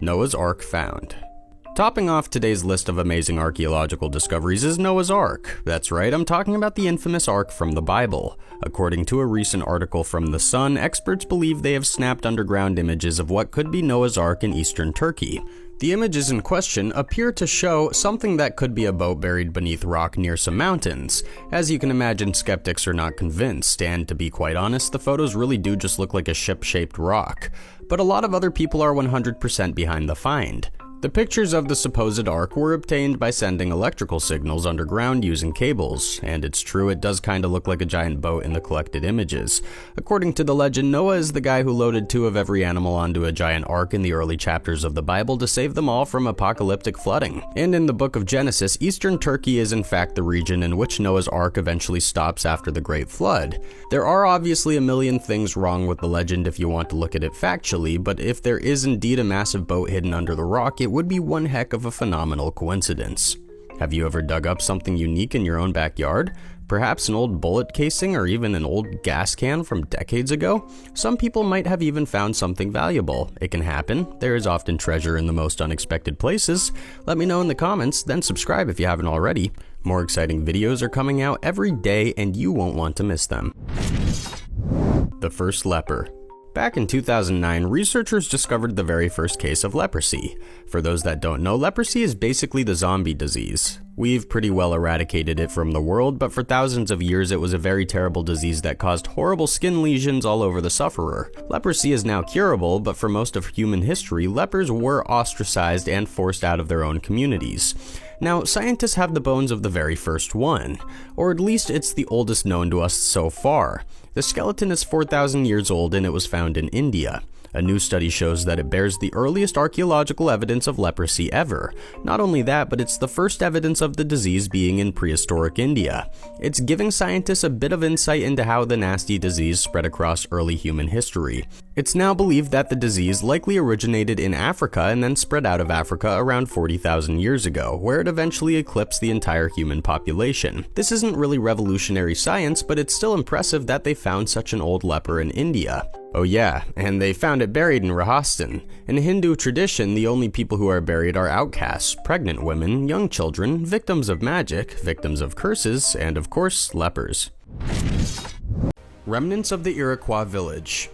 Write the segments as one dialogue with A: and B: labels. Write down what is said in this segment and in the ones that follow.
A: Noah's Ark found. Topping off today's list of amazing archaeological discoveries is Noah's Ark. That's right, I'm talking about the infamous Ark from the Bible. According to a recent article from The Sun, experts believe they have snapped underground images of what could be Noah's Ark in eastern Turkey. The images in question appear to show something that could be a boat buried beneath rock near some mountains. As you can imagine, skeptics are not convinced, and to be quite honest, the photos really do just look like a ship-shaped rock. But a lot of other people are 100% behind the find. The pictures of the supposed ark were obtained by sending electrical signals underground using cables, and it's true it does kinda look like a giant boat in the collected images. According to the legend, Noah is the guy who loaded 2 of every animal onto a giant ark in the early chapters of the Bible to save them all from apocalyptic flooding. And in the book of Genesis, eastern Turkey is in fact the region in which Noah's Ark eventually stops after the Great Flood. There are obviously a million things wrong with the legend if you want to look at it factually, but if there is indeed a massive boat hidden under the rock, it would be one heck of a phenomenal coincidence. Have you ever dug up something unique in your own backyard? Perhaps an old bullet casing or even an old gas can from decades ago? Some people might have even found something valuable. It can happen. There is often treasure in the most unexpected places. Let me know in the comments, then subscribe if you haven't already. More exciting videos are coming out every day and you won't want to miss them. The First Leper. Back in 2009, researchers discovered the very first case of leprosy. For those that don't know, leprosy is basically the zombie disease. We've pretty well eradicated it from the world, but for thousands of years it was a very terrible disease that caused horrible skin lesions all over the sufferer. Leprosy is now curable, but for most of human history, lepers were ostracized and forced out of their own communities. Now, scientists have the bones of the very first one, or at least it's the oldest known to us so far. The skeleton is 4,000 years old and it was found in India. A new study shows that it bears the earliest archaeological evidence of leprosy ever. Not only that, but it's the first evidence of the disease being in prehistoric India. It's giving scientists a bit of insight into how the nasty disease spread across early human history. It's now believed that the disease likely originated in Africa and then spread out of Africa around 40,000 years ago, where it eventually eclipsed the entire human population. This isn't really revolutionary science, but it's still impressive that they found such an old leper in India. Oh yeah, and they found it buried in Runstone. In Hindu tradition, the only people who are buried are outcasts, pregnant women, young children, victims of magic, victims of curses, and of course, lepers. Remnants of the Irakqua village.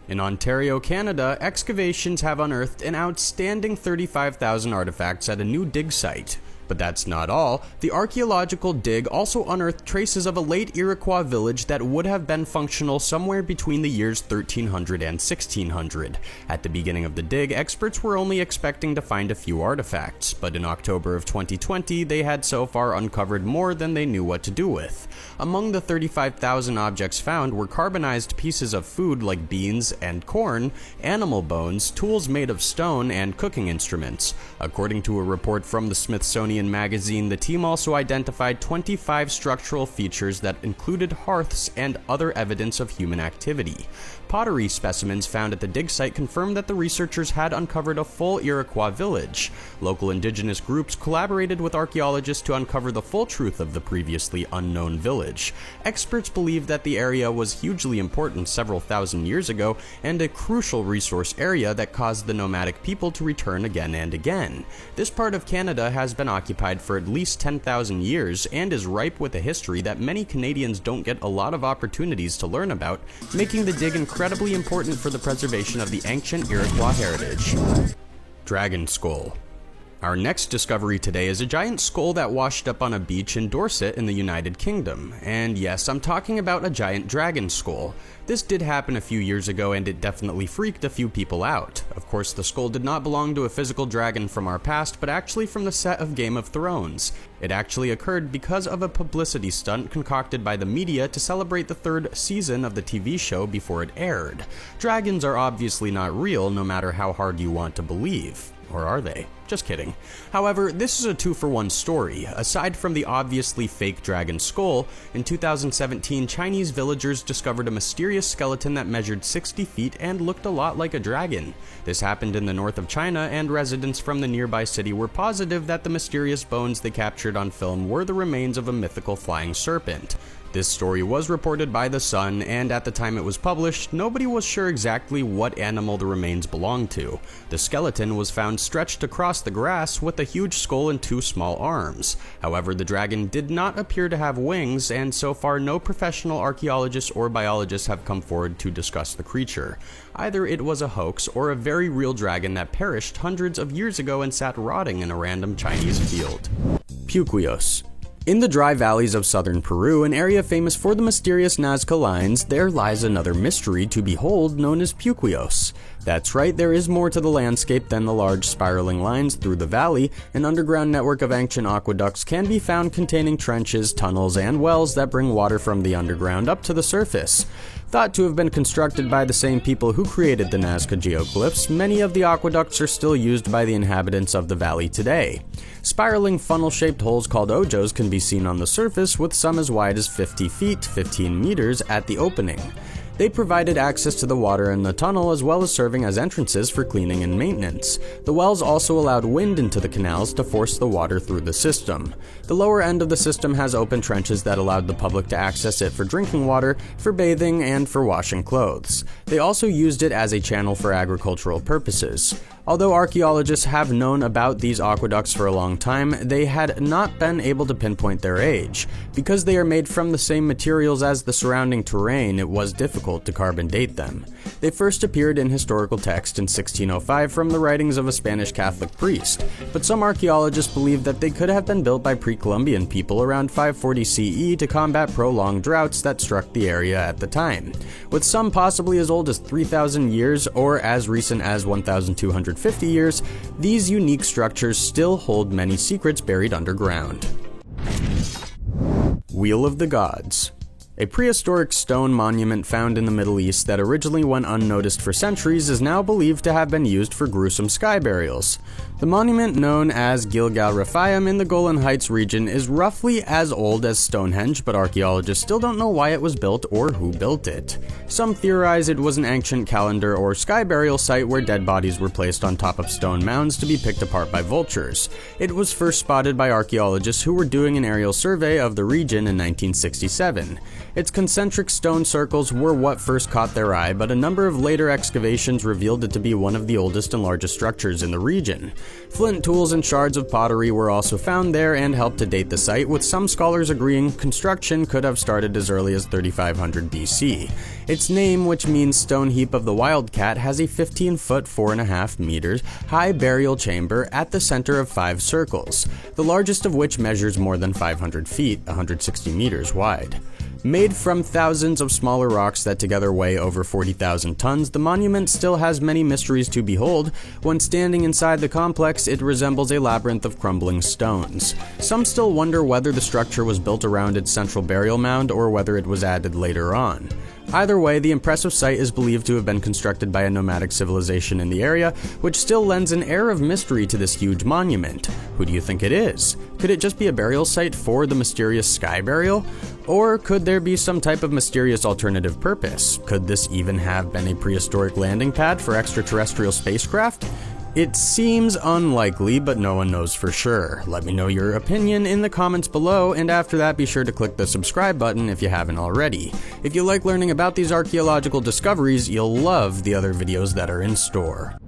A: In Ontario, Canada, excavations have unearthed an outstanding 35,000 artifacts at a new dig site. But that's not all. The archaeological dig also unearthed traces of a late Iroquois village that would have been functional somewhere between the years 1300 and 1600. At the beginning of the dig, experts were only expecting to find a few artifacts, but in October of 2020, they had so far uncovered more than they knew what to do with. Among the 35,000 objects found were carbonized pieces of food like beans and corn, animal bones, tools made of stone, and cooking instruments. According to a report from the Smithsonian magazine, the team also identified 25 structural features that included hearths and other evidence of human activity. Pottery specimens found at the dig site confirmed that the researchers had uncovered a full Iroquois village. Local indigenous groups collaborated with archaeologists to uncover the full truth of the previously unknown village. Experts believe that the area was hugely important several thousand years ago and a crucial resource area that caused the nomadic people to return again and again. This part of Canada has been occupied for at least 10,000 years and is ripe with a history that many Canadians don't get a lot of opportunities to learn about, making the dig incredibly important for the preservation of the ancient Iroquois heritage. Dragon Skull. Our next discovery today is a giant skull that washed up on a beach in Dorset in the United Kingdom. And yes, I'm talking about a giant dragon skull. This did happen a few years ago and it definitely freaked a few people out. Of course, the skull did not belong to a physical dragon from our past, but actually from the set of Game of Thrones. It actually occurred because of a publicity stunt concocted by the media to celebrate the 3rd season of the TV show before it aired. Dragons are obviously not real, no matter how hard you want to believe. Or are they? Just kidding. However, this is a 2-for-1 story. Aside from the obviously fake dragon skull, in 2017, Chinese villagers discovered a mysterious skeleton that measured 60 feet and looked a lot like a dragon. This happened in the north of China, and residents from the nearby city were positive that the mysterious bones they captured on film were the remains of a mythical flying serpent. This story was reported by The Sun, and at the time it was published, nobody was sure exactly what animal the remains belonged to. The skeleton was found stretched across the grass with a huge skull and 2 small arms. However, the dragon did not appear to have wings, and so far no professional archaeologists or biologists have come forward to discuss the creature. Either it was a hoax or a very real dragon that perished hundreds of years ago and sat rotting in a random Chinese field. Pucio. In the dry valleys of southern Peru, an area famous for the mysterious Nazca lines, there lies another mystery to behold known as Pucio. That's right, there is more to the landscape than the large spiraling lines through the valley. An underground network of ancient aqueducts can be found containing trenches, tunnels, and wells that bring water from the underground up to the surface. Thought to have been constructed by the same people who created the Nazca geoglyphs, many of the aqueducts are still used by the inhabitants of the valley today. Spiraling funnel-shaped holes called ojos can be seen on the surface, with some as wide as 50 feet, 15 meters, at the opening. They provided access to the water in the tunnel as well as serving as entrances for cleaning and maintenance. The wells also allowed wind into the canals to force the water through the system. The lower end of the system has open trenches that allowed the public to access it for drinking water, for bathing, and for washing clothes. They also used it as a channel for agricultural purposes. Although archaeologists have known about these aqueducts for a long time, they had not been able to pinpoint their age. Because they are made from the same materials as the surrounding terrain, it was difficult to carbon date them. They first appeared in historical text in 1605 from the writings of a Spanish Catholic priest, but some archaeologists believe that they could have been built by pre-Columbian people around 540 CE to combat prolonged droughts that struck the area at the time, with some possibly as old as 3,000 years or as recent as 1,250 years. These unique structures still hold many secrets buried underground. Wheel of the Gods. A prehistoric stone monument found in the Middle East that originally went unnoticed for centuries is now believed to have been used for gruesome sky burials. The monument, known as Gilgal Rephaim in the Golan Heights region, is roughly as old as Stonehenge, but archaeologists still don't know why it was built or who built it. Some theorize it was an ancient calendar or sky burial site where dead bodies were placed on top of stone mounds to be picked apart by vultures. It was first spotted by archaeologists who were doing an aerial survey of the region in 1967. Its concentric stone circles were what first caught their eye, but a number of later excavations revealed it to be one of the oldest and largest structures in the region. Flint tools and shards of pottery were also found there and helped to date the site, with some scholars agreeing construction could have started as early as 3500 BC. Its name, which means stone heap of the wildcat, has a 15-foot, 4.5 meters high burial chamber at the center of 5 circles, the largest of which measures more than 500 feet, 160 meters wide. Made from thousands of smaller rocks that together weigh over 40,000 tons, the monument still has many mysteries to behold. When standing inside the complex, it resembles a labyrinth of crumbling stones. Some still wonder whether the structure was built around its central burial mound or whether it was added later on. Either way, the impressive site is believed to have been constructed by a nomadic civilization in the area, which still lends an air of mystery to this huge monument. Who do you think it is? Could it just be a burial site for the mysterious sky burial? Or could there be some type of mysterious alternative purpose? Could this even have been a prehistoric landing pad for extraterrestrial spacecraft? It seems unlikely, but no one knows for sure. Let me know your opinion in the comments below, and after that be sure to click the subscribe button if you haven't already. If you like learning about these archaeological discoveries, you'll love the other videos that are in store.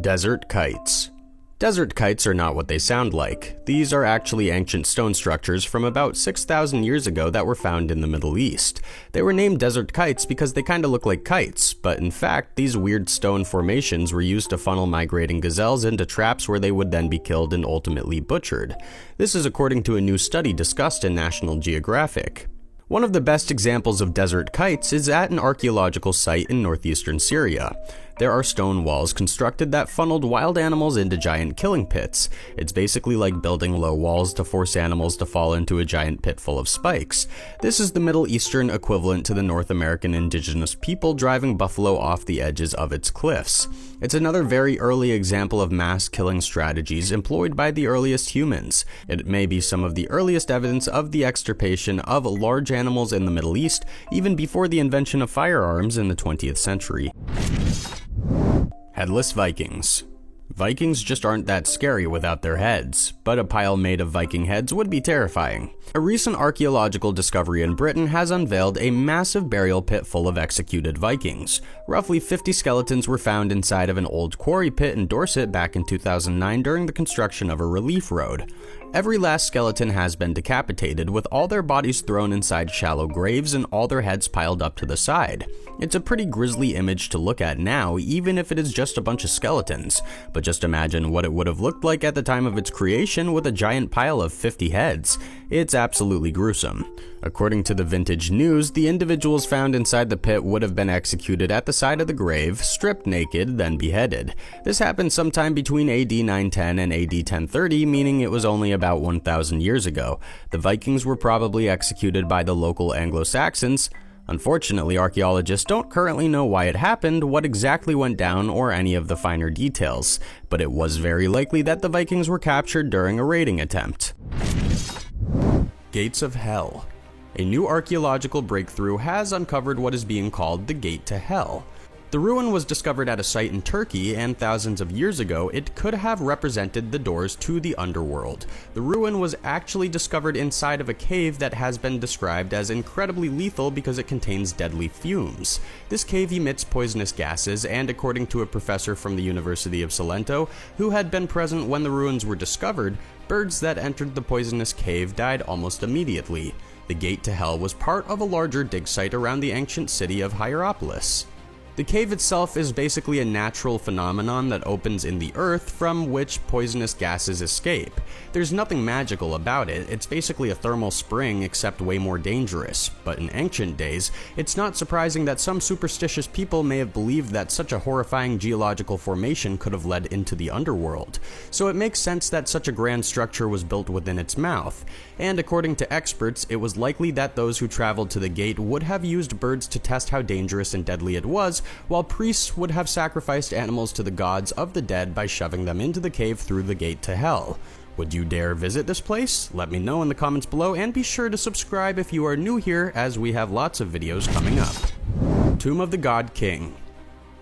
A: Desert kites. Desert kites are not what they sound like. These are actually ancient stone structures from about 6,000 years ago that were found in the Middle East. They were named desert kites because they kinda look like kites, but in fact, these weird stone formations were used to funnel migrating gazelles into traps where they would then be killed and ultimately butchered. This is according to a new study discussed in National Geographic. One of the best examples of desert kites is at an archaeological site in northeastern Syria. There are stone walls constructed that funneled wild animals into giant killing pits. It's basically like building low walls to force animals to fall into a giant pit full of spikes. This is the Middle Eastern equivalent to the North American indigenous people driving buffalo off the edges of its cliffs. It's another very early example of mass killing strategies employed by the earliest humans. It may be some of the earliest evidence of the extirpation of large animals in the Middle East, even before the invention of firearms in the 20th century. Headless Vikings. Vikings just aren't that scary without their heads, but a pile made of Viking heads would be terrifying. A recent archaeological discovery in Britain has unveiled a massive burial pit full of executed Vikings. Roughly 50 skeletons were found inside of an old quarry pit in Dorset back in 2009 during the construction of a relief road. Every last skeleton has been decapitated, with all their bodies thrown inside shallow graves and all their heads piled up to the side. It's a pretty grisly image to look at now, even if it is just a bunch of skeletons, but just imagine what it would have looked like at the time of its creation with a giant pile of 50 heads. It's absolutely gruesome. According to the Vintage News, the individuals found inside the pit would have been executed at the side of the grave, stripped naked, then beheaded. This happened sometime between AD 910 and AD 1030, meaning it was only about 1,000 years ago. The Vikings were probably executed by the local Anglo-Saxons. Unfortunately, archaeologists don't currently know why it happened, what exactly went down, or any of the finer details, but it was very likely that the Vikings were captured during a raiding attempt. Gates of Hell. A new archaeological breakthrough has uncovered what is being called the Gate to Hell. The ruin was discovered at a site in Turkey, and thousands of years ago, it could have represented the doors to the underworld. The ruin was actually discovered inside of a cave that has been described as incredibly lethal because it contains deadly fumes. This cave emits poisonous gases, and according to a professor from the University of Salento, who had been present when the ruins were discovered, birds that entered the poisonous cave died almost immediately. The Gate to Hell was part of a larger dig site around the ancient city of Hierapolis. The cave itself is basically a natural phenomenon that opens in the earth from which poisonous gases escape. There's nothing magical about it, it's basically a thermal spring except way more dangerous. But in ancient days, it's not surprising that some superstitious people may have believed that such a horrifying geological formation could have led into the underworld. So it makes sense that such a grand structure was built within its mouth. And according to experts, it was likely that those who traveled to the gate would have used birds to test how dangerous and deadly it was, while priests would have sacrificed animals to the gods of the dead by shoving them into the cave through the Gate to Hell. Would you dare visit this place? Let me know in the comments below, and be sure to subscribe if you are new here, as we have lots of videos coming up. Tomb of the God King.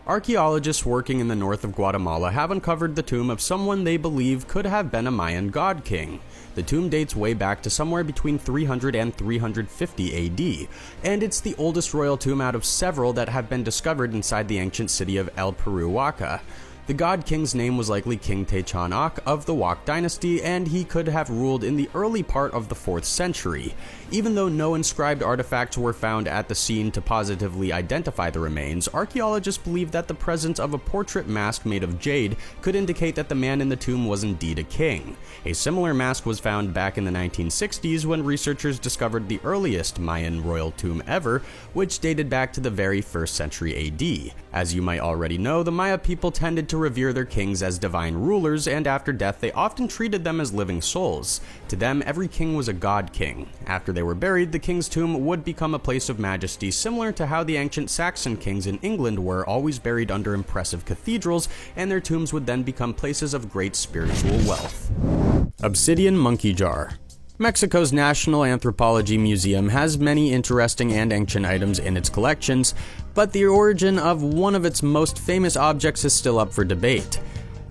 A: Archaeologists working in the north of Guatemala have uncovered the tomb of someone they believe could have been a Mayan god king. The tomb dates way back to somewhere between 300 and 350 AD, and it's the oldest royal tomb out of several that have been discovered inside the ancient city of El Peruaca. The god king's name was likely King Techan-Ak of the Wak dynasty, and he could have ruled in the early part of the 4th century. Even though no inscribed artifacts were found at the scene to positively identify the remains, archaeologists believe that the presence of a portrait mask made of jade could indicate that the man in the tomb was indeed a king. A similar mask was found back in the 1960s when researchers discovered the earliest Mayan royal tomb ever, which dated back to the very 1st century AD. As you might already know, the Maya people tended to revere their kings as divine rulers, and after death they often treated them as living souls. To them, every king was a god king. After they were buried, the king's tomb would become a place of majesty, similar to how the ancient Saxon kings in England were always buried under impressive cathedrals, and their tombs would then become places of great spiritual wealth. Obsidian Monkey Jar. Mexico's National Anthropology Museum has many interesting and ancient items in its collections, but the origin of one of its most famous objects is still up for debate.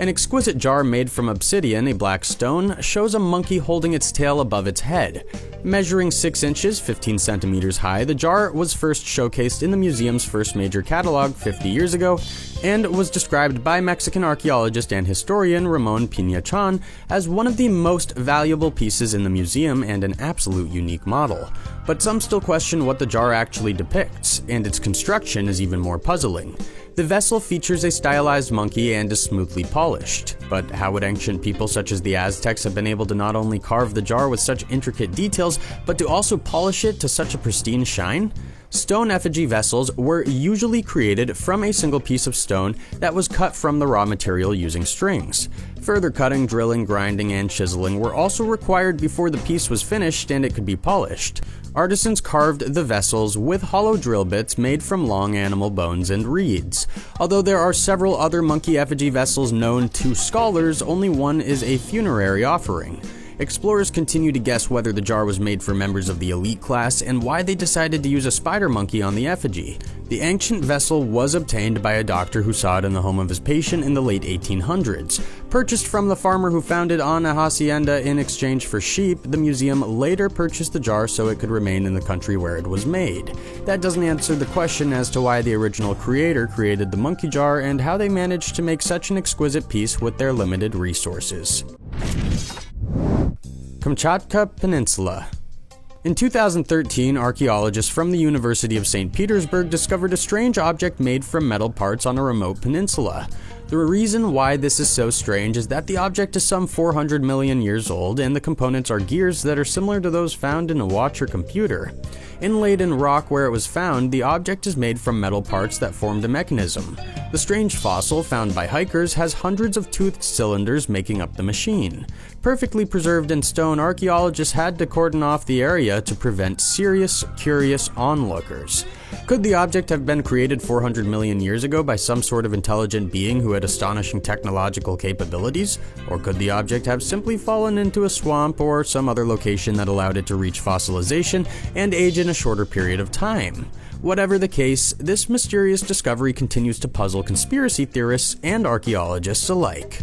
A: An exquisite jar made from obsidian, a black stone, shows a monkey holding its tail above its head. Measuring 6 inches, 15 centimeters high, the jar was first showcased in the museum's first major catalog 50 years ago, and was described by Mexican archaeologist and historian Ramon Pinachan as one of the most valuable pieces in the museum and an absolute unique model. But some still question what the jar actually depicts, and its construction is even more puzzling. The vessel features a stylized monkey and is smoothly polished. But how would ancient people such as the Aztecs have been able to not only carve the jar with such intricate details, but to also polish it to such a pristine shine? Stone effigy vessels were usually created from a single piece of stone that was cut from the raw material using strings. Further cutting, drilling, grinding, and chiseling were also required before the piece was finished and it could be polished. Artisans carved the vessels with hollow drill bits made from long animal bones and reeds. Although there are several other monkey effigy vessels known to scholars, only one is a funerary offering. Explorers continue to guess whether the jar was made for members of the elite class and why they decided to use a spider monkey on the effigy. The ancient vessel was obtained by a doctor who saw it in the home of his patient in the late 1800s. Purchased from the farmer who found it on a hacienda in exchange for sheep, the museum later purchased the jar so it could remain in the country where it was made. That doesn't answer the question as to why the original creator created the monkey jar and how they managed to make such an exquisite piece with their limited resources. Kamchatka Peninsula. In 2013, archaeologists from the University of St. Petersburg discovered a strange object made from metal parts on a remote peninsula. The reason why this is so strange is that the object is some 400 million years old, and the components are gears that are similar to those found in a watch or computer. Inlaid in rock where it was found, the object is made from metal parts that formed a mechanism. The strange fossil, found by hikers, has hundreds of toothed cylinders making up the machine. Perfectly preserved in stone, archaeologists had to cordon off the area to prevent serious, curious onlookers. Could the object have been created 400 million years ago by some sort of intelligent being who had astonishing technological capabilities? Or could the object have simply fallen into a swamp or some other location that allowed it to reach fossilization and age in a shorter period of time? Whatever the case, this mysterious discovery continues to puzzle conspiracy theorists and archaeologists alike.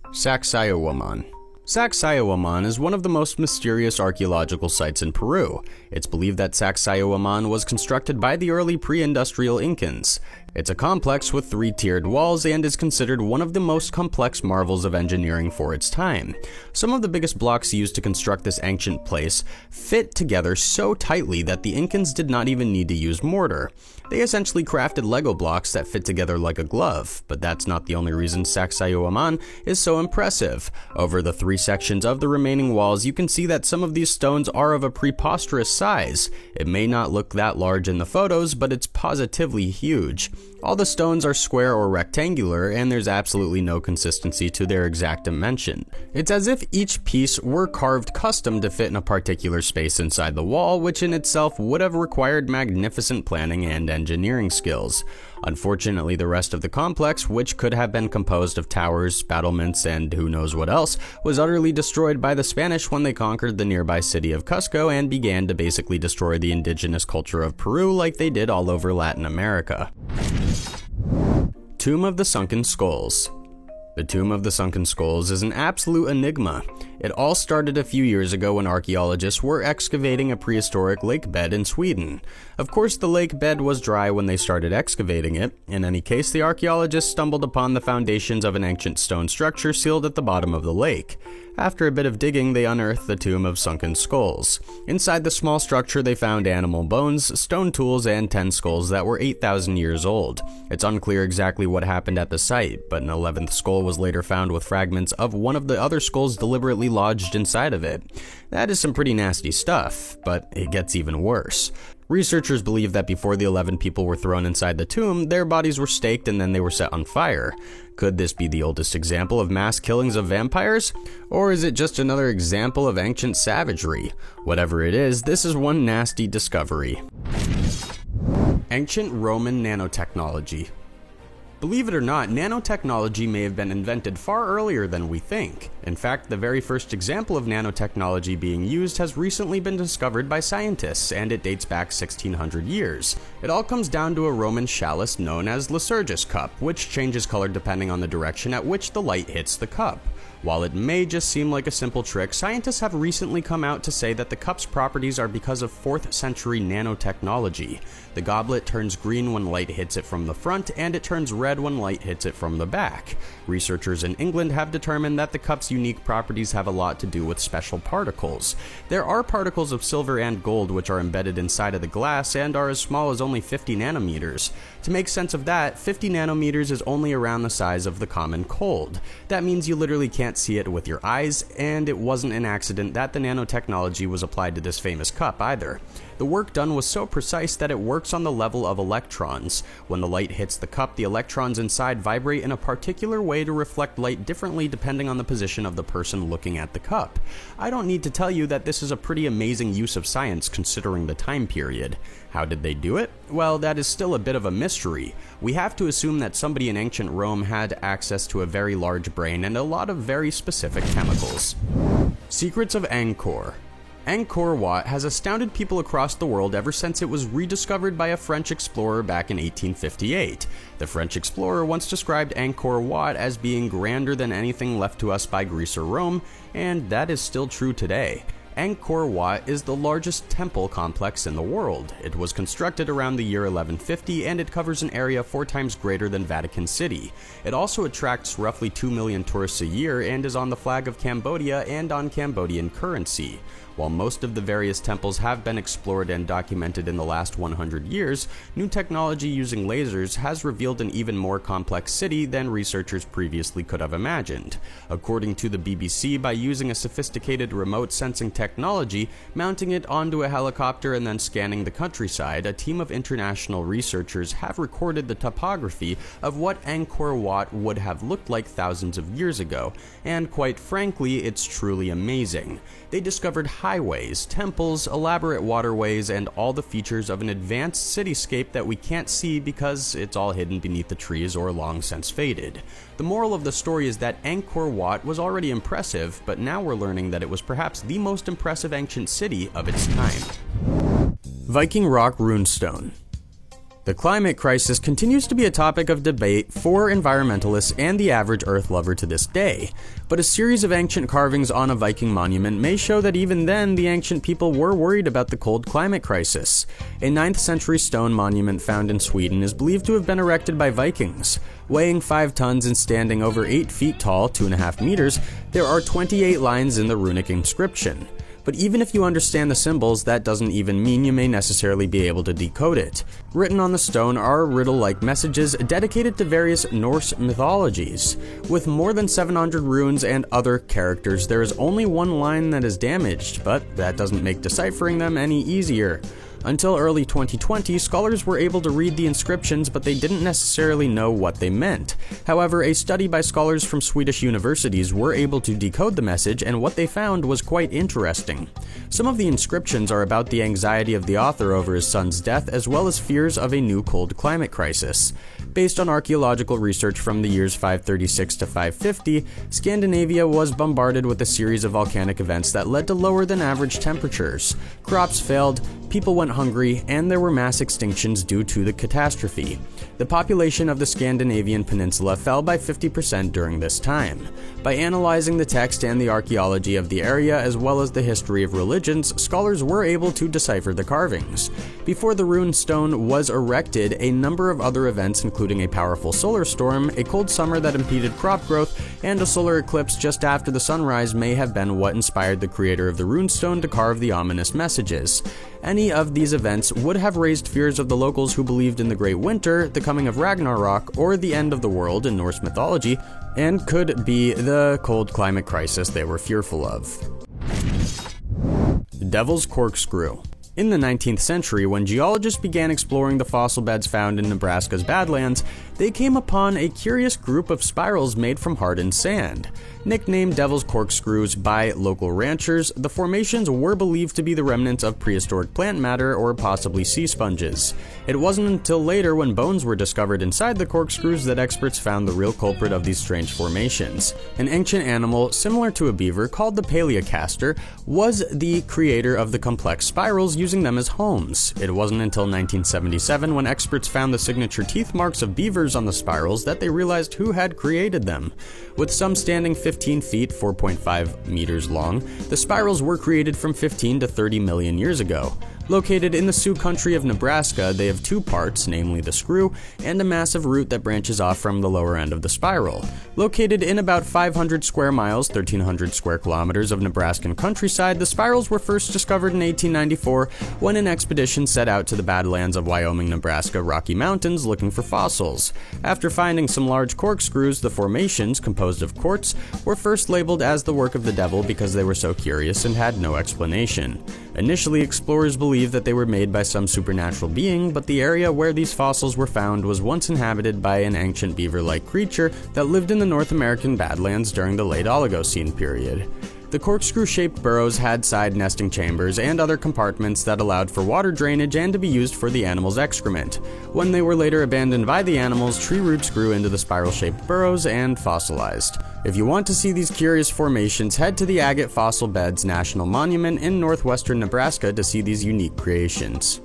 A: Sacsayhuaman. Sacsayhuaman is one of the most mysterious archaeological sites in Peru. It's believed that Sacsayhuaman was constructed by the early pre-industrial Incans. It's a complex with 3-tiered walls and is considered one of the most complex marvels of engineering for its time. Some of the biggest blocks used to construct this ancient place fit together so tightly that the Incans did not even need to use mortar. They essentially crafted Lego blocks that fit together like a glove, but that's not the only reason Sacsayhuaman is so impressive. Over the 3 sections of the remaining walls, you can see that some of these stones are of a preposterous size. It may not look that large in the photos, but it's positively huge. All the stones are square or rectangular, and there's absolutely no consistency to their exact dimension. It's as if each piece were carved custom to fit in a particular space inside the wall, which in itself would have required magnificent planning and engineering skills. Unfortunately, the rest of the complex, which could have been composed of towers, battlements, and who knows what else, was utterly destroyed by the Spanish when they conquered the nearby city of Cusco and began to basically destroy the indigenous culture of Peru like they did all over Latin America. Tomb of the Sunken Skulls. The Tomb of the Sunken Skulls is an absolute enigma. It all started a few years ago when archaeologists were excavating a prehistoric lake bed in Sweden. Of course, the lake bed was dry when they started excavating it. In any case, the archaeologists stumbled upon the foundations of an ancient stone structure sealed at the bottom of the lake. After a bit of digging, they unearthed the Tomb of Sunken Skulls. Inside the small structure, they found animal bones, stone tools, and 10 skulls that were 8,000 years old. It's unclear exactly what happened at the site, but an 11th skull was later found with fragments of one of the other skulls deliberately lodged inside of it. That is some pretty nasty stuff, but it gets even worse. Researchers believe that before the 11 people were thrown inside the tomb, their bodies were staked and then they were set on fire. Could this be the oldest example of mass killings of vampires? Or is it just another example of ancient savagery? Whatever it is, this is one nasty discovery. Ancient Roman nanotechnology. Believe it or not, nanotechnology may have been invented far earlier than we think. In fact, the very first example of nanotechnology being used has recently been discovered by scientists, and it dates back 1600 years. It all comes down to a Roman chalice known as Lycurgus cup, which changes color depending on the direction at which the light hits the cup. While it may just seem like a simple trick, scientists have recently come out to say that the cup's properties are because of 4th century nanotechnology. The goblet turns green when light hits it from the front, and it turns red when light hits it from the back. Researchers in England have determined that the cup's unique properties have a lot to do with special particles. There are particles of silver and gold which are embedded inside of the glass and are as small as only 50 nanometers. To make sense of that, 50 nanometers is only around the size of the common cold. That means you literally can't see it with your eyes, and it wasn't an accident that the nanotechnology was applied to this famous cup either. The work done was so precise that it works on the level of electrons. When the light hits the cup, the electrons inside vibrate in a particular way to reflect light differently depending on the position of the person looking at the cup. I don't need to tell you that this is a pretty amazing use of science considering the time period. How did they do it? Well, that is still a bit of a mystery. We have to assume that somebody in ancient Rome had access to a very large brain and a lot of very specific chemicals. Secrets of Ankor. Angkor Wat has astounded people across the world ever since it was rediscovered by a French explorer back in 1858. The French explorer once described Angkor Wat as being grander than anything left to us by Greece or Rome, and that is still true today. Angkor Wat is the largest temple complex in the world. It was constructed around the year 1150 and it covers an area 4 times greater than Vatican City. It also attracts roughly 2 million tourists a year and is on the flag of Cambodia and on Cambodian currency. While most of the various temples have been explored and documented in the last 100 years, new technology using lasers has revealed an even more complex city than researchers previously could have imagined. According to the BBC, by using a sophisticated remote sensing technology, mounting it onto a helicopter and then scanning the countryside, a team of international researchers have recorded the topography of what Angkor Wat would have looked like thousands of years ago, and quite frankly, it's truly amazing. They discovered highways, temples, elaborate waterways, and all the features of an advanced cityscape that we can't see because it's all hidden beneath the trees or long since faded. The moral of the story is that Angkor Wat was already impressive, but now we're learning that it was perhaps the most impressive ancient city of its time. Viking rock runestone. The climate crisis continues to be a topic of debate for environmentalists and the average Earth lover to this day, but a series of ancient carvings on a Viking monument may show that even then the ancient people were worried about the cold climate crisis. A 9th century stone monument found in Sweden is believed to have been erected by Vikings. Weighing 5 tons and standing over 8 feet tall, 2.5 meters, there are 28 lines in the runic inscription. But even if you understand the symbols, that doesn't even mean you may necessarily be able to decode it. Written on the stone are riddle-like messages dedicated to various Norse mythologies. With more than 700 runes and other characters, there is only one line that is damaged, but that doesn't make deciphering them any easier. Until early 2020, scholars were able to read the inscriptions, but they didn't necessarily know what they meant. However, a study by scholars from Swedish universities were able to decode the message, and what they found was quite interesting. Some of the inscriptions are about the anxiety of the author over his son's death, as well as fears of a new cold climate crisis. Based on archaeological research from the years 536 to 550, Scandinavia was bombarded with a series of volcanic events that led to lower than average temperatures. Crops failed, people went hungry, and there were mass extinctions due to the catastrophe. The population of the Scandinavian peninsula fell by 50% during this time. By analyzing the text and the archaeology of the area, as well as the history of religions, scholars were able to decipher the carvings. Before the rune stone was erected, a number of other events, including a powerful solar storm, a cold summer that impeded crop growth, and a solar eclipse just after the sunrise may have been what inspired the creator of the runestone to carve the ominous messages. Any of these events would have raised fears of the locals who believed in the Great Winter, the coming of Ragnarok, or the end of the world in Norse mythology, and could be the cold climate crisis they were fearful of. The Devil's Corkscrew. In the 19th century, when geologists began exploring the fossil beds found in Nebraska's Badlands, they came upon a curious group of spirals made from hardened sand. Nicknamed Devil's Corkscrews by local ranchers, the formations were believed to be the remnants of prehistoric plant matter or possibly sea sponges. It wasn't until later, when bones were discovered inside the corkscrews, that experts found the real culprit of these strange formations. An ancient animal similar to a beaver called the Paleocaster was the creator of the complex spirals, using them as homes. It wasn't until 1977, when experts found the signature teeth marks of beavers on the spirals, that they realized who had created them. With some standing 15 feet, 4.5 meters long, the spirals were created from 15 to 30 million years ago. Located in the Sioux country of Nebraska, they have 2 parts, namely the screw and a massive root that branches off from the lower end of the spiral. Located in about 500 square miles, 1,300 square kilometers of Nebraskan countryside, the spirals were first discovered in 1894 when an expedition set out to the Badlands of Wyoming, Nebraska, Rocky Mountains looking for fossils. After finding some large corkscrews, the formations, composed of quartz, were first labeled as the work of the devil because they were so curious and had no explanation. Initially, explorers believed that they were made by some supernatural being, but the area where these fossils were found was once inhabited by an ancient beaver-like creature that lived in the North American Badlands during the late Oligocene period. The corkscrew-shaped burrows had side nesting chambers and other compartments that allowed for water drainage and to be used for the animals' excrement. When they were later abandoned by the animals, tree roots grew into the spiral-shaped burrows and fossilized. If you want to see these curious formations, head to the Agate Fossil Beds National Monument in northwestern Nebraska to see these unique creations.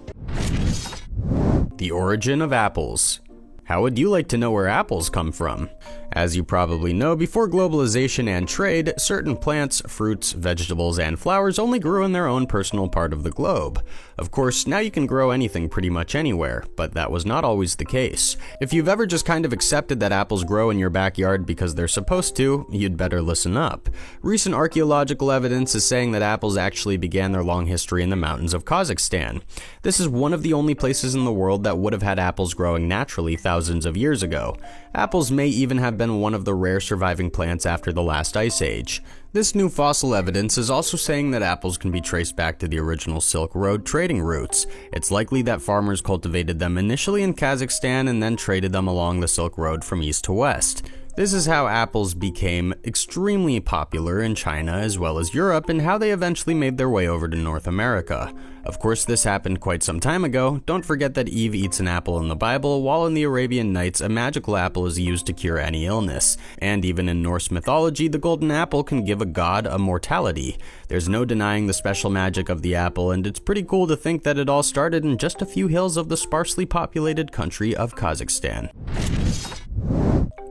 A: The origin of apples. How would you like to know where apples come from? As you probably know, before globalization and trade, certain plants, fruits, vegetables, and flowers only grew in their own personal part of the globe. Of course, now you can grow anything pretty much anywhere, but that was not always the case. If you've ever just kind of accepted that apples grow in your backyard because they're supposed to, you'd better listen up. Recent archaeological evidence is saying that apples actually began their long history in the mountains of Kazakhstan. This is one of the only places in the world that would have had apples growing naturally thousands of years ago. Apples may even have been one of the rare surviving plants after the last ice age. This new fossil evidence is also saying that apples can be traced back to the original Silk Road trading routes. It's likely that farmers cultivated them initially in Kazakhstan and then traded them along the Silk Road from east to west. This is how apples became extremely popular in China as well as Europe, and how they eventually made their way over to North America. Of course, this happened quite some time ago. Don't forget that Eve eats an apple in the Bible, while in the Arabian Nights, a magical apple is used to cure any illness. And even in Norse mythology, the golden apple can give a god immortality. There's no denying the special magic of the apple, and it's pretty cool to think that it all started in just a few hills of the sparsely populated country of Kazakhstan.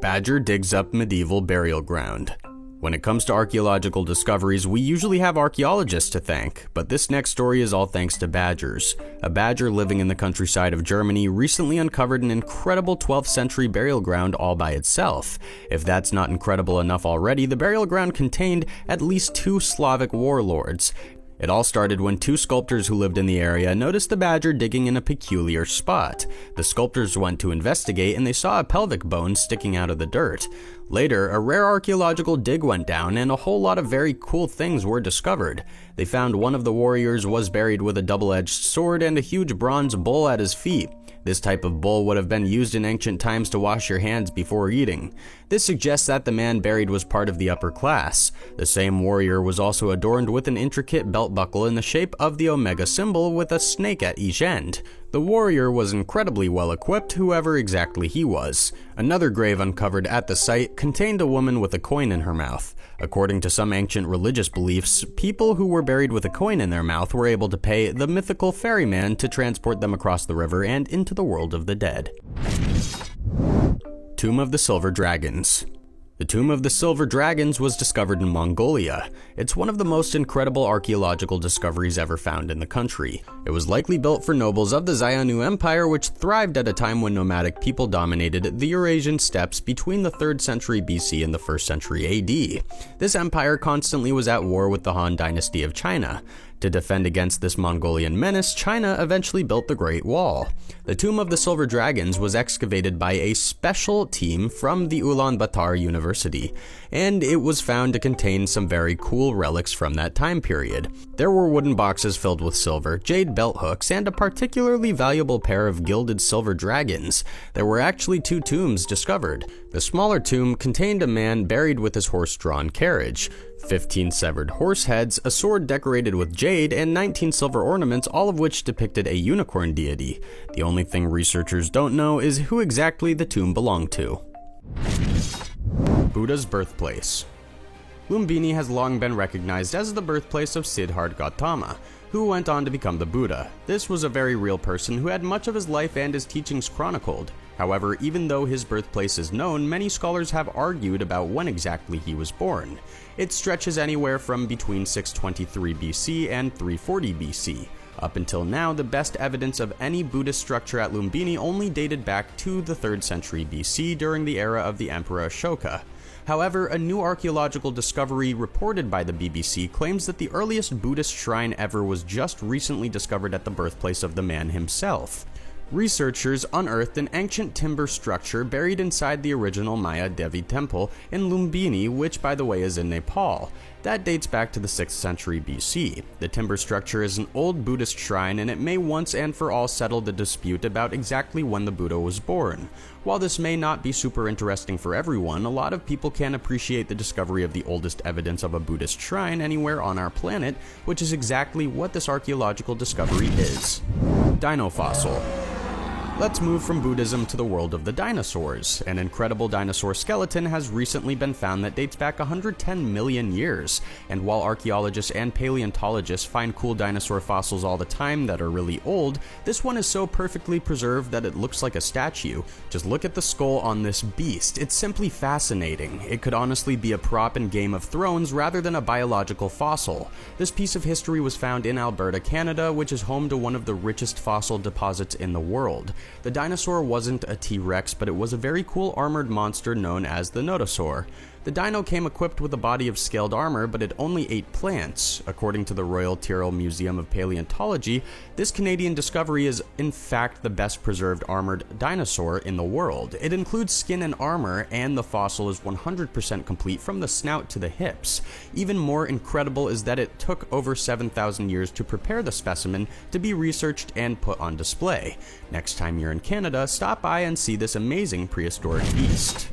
A: Badger digs up medieval burial ground. When it comes to archaeological discoveries, we usually have archaeologists to thank, but this next story is all thanks to badgers. A badger living in the countryside of Germany recently uncovered an incredible 12th century burial ground all by itself. If that's not incredible enough already, the burial ground contained at least 2 Slavic warlords. It all started when 2 sculptors who lived in the area noticed the badger digging in a peculiar spot. The sculptors went to investigate and they saw a pelvic bone sticking out of the dirt. Later, a rare archaeological dig went down and a whole lot of very cool things were discovered. They found one of the warriors was buried with a double-edged sword and a huge bronze bowl at his feet. This type of bowl would have been used in ancient times to wash your hands before eating. This suggests that the man buried was part of the upper class. The same warrior was also adorned with an intricate belt buckle in the shape of the Omega symbol with a snake at each end. The warrior was incredibly well equipped, whoever exactly he was. Another grave uncovered at the site contained a woman with a coin in her mouth. According to some ancient religious beliefs, people who were buried with a coin in their mouth were able to pay the mythical ferryman to transport them across the river and into the world of the dead. Tomb of the Silver Dragons. The Tomb of the Silver Dragons was discovered in Mongolia. It's one of the most incredible archaeological discoveries ever found in the country. It was likely built for nobles of the Xiongnu Empire, which thrived at a time when nomadic people dominated the Eurasian steppes between the 3rd century BC and the 1st century AD. This empire constantly was at war with the Han Dynasty of China. To defend against this Mongolian menace, China eventually built the Great Wall. The Tomb of the Silver Dragons was excavated by a special team from the Ulaanbaatar University, and it was found to contain some very cool relics from that time period. There were wooden boxes filled with silver, jade belt hooks, and a particularly valuable pair of gilded silver dragons. There were actually 2 tombs discovered. The smaller tomb contained a man buried with his horse-drawn carriage, 15 severed horse heads, a sword decorated with jade, and 19 silver ornaments, all of which depicted a unicorn deity. The only thing researchers don't know is who exactly the tomb belonged to. Buddha's birthplace. Lumbini has long been recognized as the birthplace of Siddhartha Gautama, who went on to become the Buddha. This was a very real person who had much of his life and his teachings chronicled. However, even though his birthplace is known, many scholars have argued about when exactly he was born. It stretches anywhere from between 623 BC and 340 BC. Up until now, the best evidence of any Buddhist structure at Lumbini only dated back to the 3rd century BC during the era of the Emperor Ashoka. However, a new archaeological discovery reported by the BBC claims that the earliest Buddhist shrine ever was just recently discovered at the birthplace of the man himself. Researchers unearthed an ancient timber structure buried inside the original Maya Devi temple in Lumbini, which by the way is in Nepal. That dates back to the 6th century BC. The timber structure is an old Buddhist shrine, and it may once and for all settle the dispute about exactly when the Buddha was born. While this may not be super interesting for everyone, a lot of people can appreciate the discovery of the oldest evidence of a Buddhist shrine anywhere on our planet, which is exactly what this archaeological discovery is. Dino fossil. Let's move from Buddhism to the world of the dinosaurs. An incredible dinosaur skeleton has recently been found that dates back 110 million years, and while archaeologists and paleontologists find cool dinosaur fossils all the time that are really old, this one is so perfectly preserved that it looks like a statue. Just look at the skull on this beast. It's simply fascinating. It could honestly be a prop in Game of Thrones rather than a biological fossil. This piece of history was found in Alberta, Canada, which is home to one of the richest fossil deposits in the world. The dinosaur wasn't a T-Rex, but it was a very cool armored monster known as the Nodosaur. The dino came equipped with a body of scaled armor, but it only ate plants. According to the Royal Tyrrell Museum of Paleontology, this Canadian discovery is in fact the best preserved armored dinosaur in the world. It includes skin and armor, and the fossil is 100% complete from the snout to the hips. Even more incredible is that it took over 7,000 years to prepare the specimen to be researched and put on display. Next time you're in Canada, stop by and see this amazing prehistoric beast.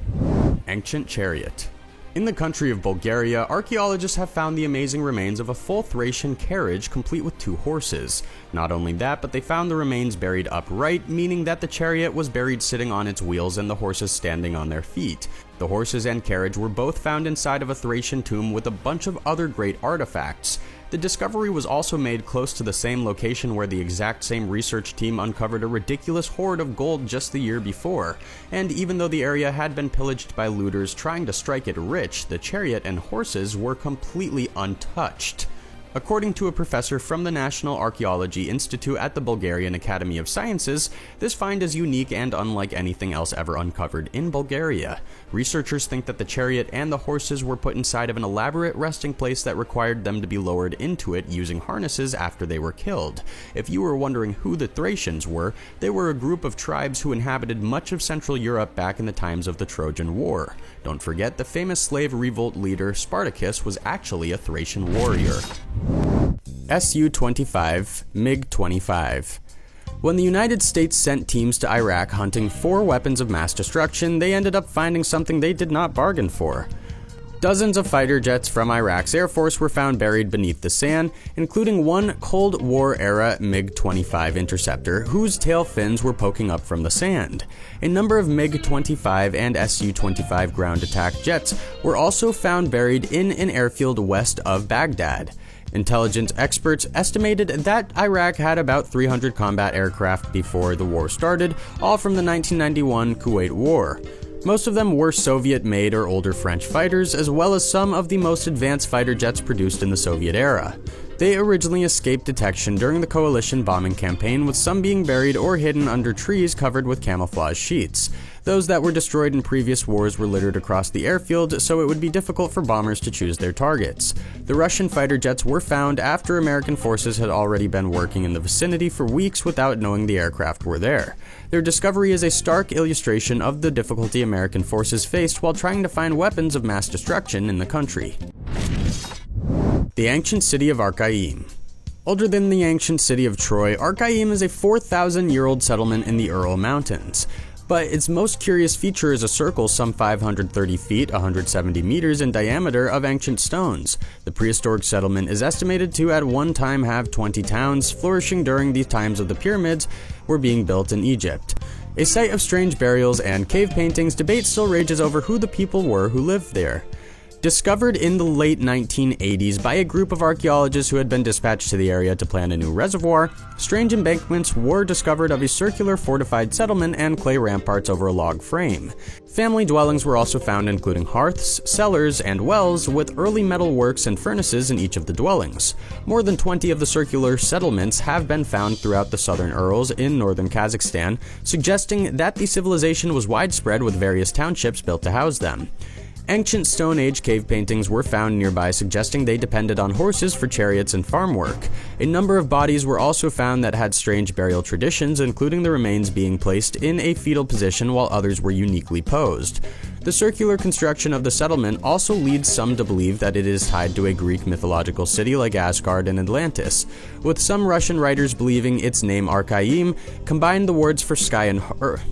A: Ancient chariot. In the country of Bulgaria, archaeologists have found the amazing remains of a full Thracian carriage complete with 2 horses. Not only that, but they found the remains buried upright, meaning that the chariot was buried sitting on its wheels and the horses standing on their feet. The horses and carriage were both found inside of a Thracian tomb with a bunch of other great artifacts. The discovery was also made close to the same location where the exact same research team uncovered a ridiculous hoard of gold just the year before. And even though the area had been pillaged by looters trying to strike it rich, the chariot and horses were completely untouched. According to a professor from the National Archaeology Institute at the Bulgarian Academy of Sciences, this find is unique and unlike anything else ever uncovered in Bulgaria. Researchers think that the chariot and the horses were put inside of an elaborate resting place that required them to be lowered into it using harnesses after they were killed. If you were wondering who the Thracians were, they were a group of tribes who inhabited much of Central Europe back in the times of the Trojan War. Don't forget, the famous slave revolt leader Spartacus was actually a Thracian warrior. Su-25, MiG-25. When the United States sent teams to Iraq hunting for weapons of mass destruction, they ended up finding something they did not bargain for. Dozens of fighter jets from Iraq's Air Force were found buried beneath the sand, including one Cold War-era MiG-25 interceptor whose tail fins were poking up from the sand. A number of MiG-25 and Su-25 ground attack jets were also found buried in an airfield west of Baghdad. Intelligence experts estimated that Iraq had about 300 combat aircraft before the war started, all from the 1991 Kuwait War. Most of them were Soviet-made or older French fighters, as well as some of the most advanced fighter jets produced in the Soviet era. They originally escaped detection during the coalition bombing campaign, with some being buried or hidden under trees covered with camouflage sheets. Those that were destroyed in previous wars were littered across the airfield, so it would be difficult for bombers to choose their targets. The Russian fighter jets were found after American forces had already been working in the vicinity for weeks without knowing the aircraft were there. Their discovery is a stark illustration of the difficulty American forces faced while trying to find weapons of mass destruction in the country. The ancient city of Archaim. Older than the ancient city of Troy, Archaim is a 4,000-year-old settlement in the Ural Mountains. But its most curious feature is a circle some 530 feet, 170 meters in diameter of ancient stones. The prehistoric settlement is estimated to at one time have 20 towns, flourishing during the times of the pyramids were being built in Egypt. A site of strange burials and cave paintings, debate still rages over who the people were who lived there. Discovered in the late 1980s by a group of archaeologists who had been dispatched to the area to plan a new reservoir, strange embankments were discovered of a circular fortified settlement and clay ramparts over a log frame. Family dwellings were also found, including hearths, cellars, and wells, with early metal works and furnaces in each of the dwellings. More than 20 of the circular settlements have been found throughout the southern Urals in northern Kazakhstan, suggesting that the civilization was widespread with various townships built to house them. Ancient Stone Age cave paintings were found nearby, suggesting they depended on horses for chariots and farm work. A number of bodies were also found that had strange burial traditions, including the remains being placed in a fetal position while others were uniquely posed. The circular construction of the settlement also leads some to believe that it is tied to a Greek mythological city like Asgard and Atlantis, with some Russian writers believing its name Archaim combined the words for sky and earth.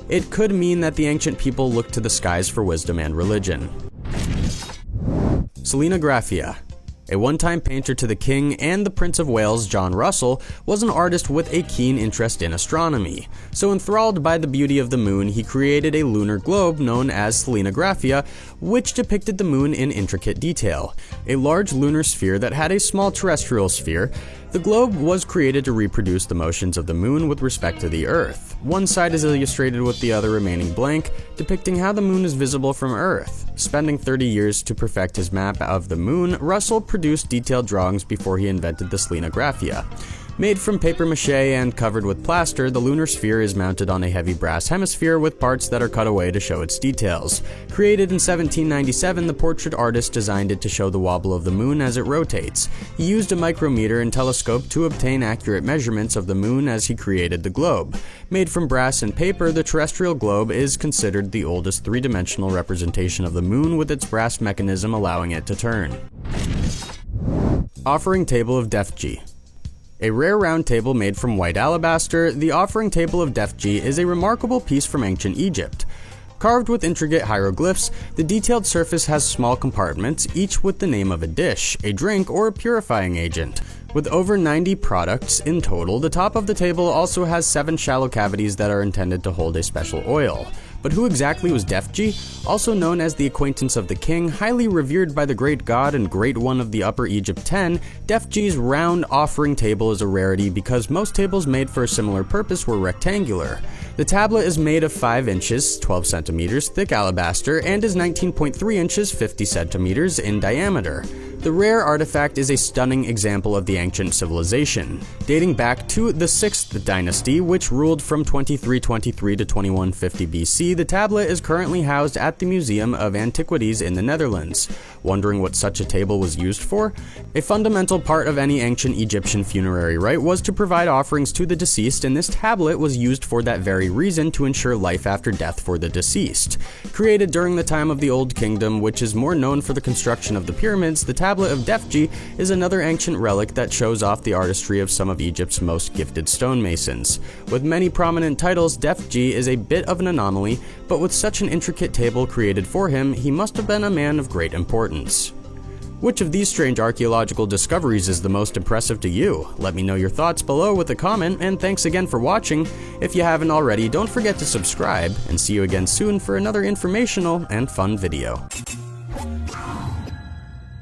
A: It could mean that the ancient people looked to the skies for wisdom and religion. Selenographia. A one-time painter to the King and the Prince of Wales, John Russell, was an artist with a keen interest in astronomy. So enthralled by the beauty of the moon, he created a lunar globe known as selenographia, which depicted the moon in intricate detail. A large lunar sphere that had a small terrestrial sphere. The globe was created to reproduce the motions of the moon with respect to the Earth. One side is illustrated with the other remaining blank, depicting how the moon is visible from Earth. Spending 30 years to perfect his map of the moon, Russell produced detailed drawings before he invented the selenographia. Made from papier-mâché and covered with plaster, the lunar sphere is mounted on a heavy brass hemisphere with parts that are cut away to show its details. Created in 1797, the portrait artist designed it to show the wobble of the moon as it rotates. He used a micrometer and telescope to obtain accurate measurements of the moon as he created the globe. Made from brass and paper, the terrestrial globe is considered the oldest three-dimensional representation of the moon, with its brass mechanism allowing it to turn. Offering Table of Defji. A rare round table made from white alabaster, the Offering Table of Defji is a remarkable piece from ancient Egypt. Carved with intricate hieroglyphs, the detailed surface has small compartments, each with the name of a dish, a drink, or a purifying agent. With over 90 products in total, the top of the table also has 7 shallow cavities that are intended to hold a special oil. But who exactly was Defji? Also known as the acquaintance of the king, highly revered by the great god and great one of the Upper Egypt 10, Defji's round offering table is a rarity because most tables made for a similar purpose were rectangular. The tablet is made of 5 inches, 12 centimeters thick alabaster and is 19.3 inches, 50 centimeters in diameter. The rare artifact is a stunning example of the ancient civilization. Dating back to the 6th dynasty, which ruled from 2323 to 2150 BC, the tablet is currently housed at the Museum of Antiquities in the Netherlands. Wondering what such a table was used for? A fundamental part of any ancient Egyptian funerary rite was to provide offerings to the deceased, and this tablet was used for that very reason, to ensure life after death for the deceased. Created during the time of the Old Kingdom, which is more known for the construction of the pyramids, the tablet of Defji is another ancient relic that shows off the artistry of some of Egypt's most gifted stonemasons. With many prominent titles, Defji is a bit of an anomaly, but with such an intricate table created for him, he must have been a man of great importance. Which of these strange archaeological discoveries is the most impressive to you? Let me know your thoughts below with a comment, and thanks again for watching. If you haven't already, don't forget to subscribe, and see you again soon for another informational and fun video.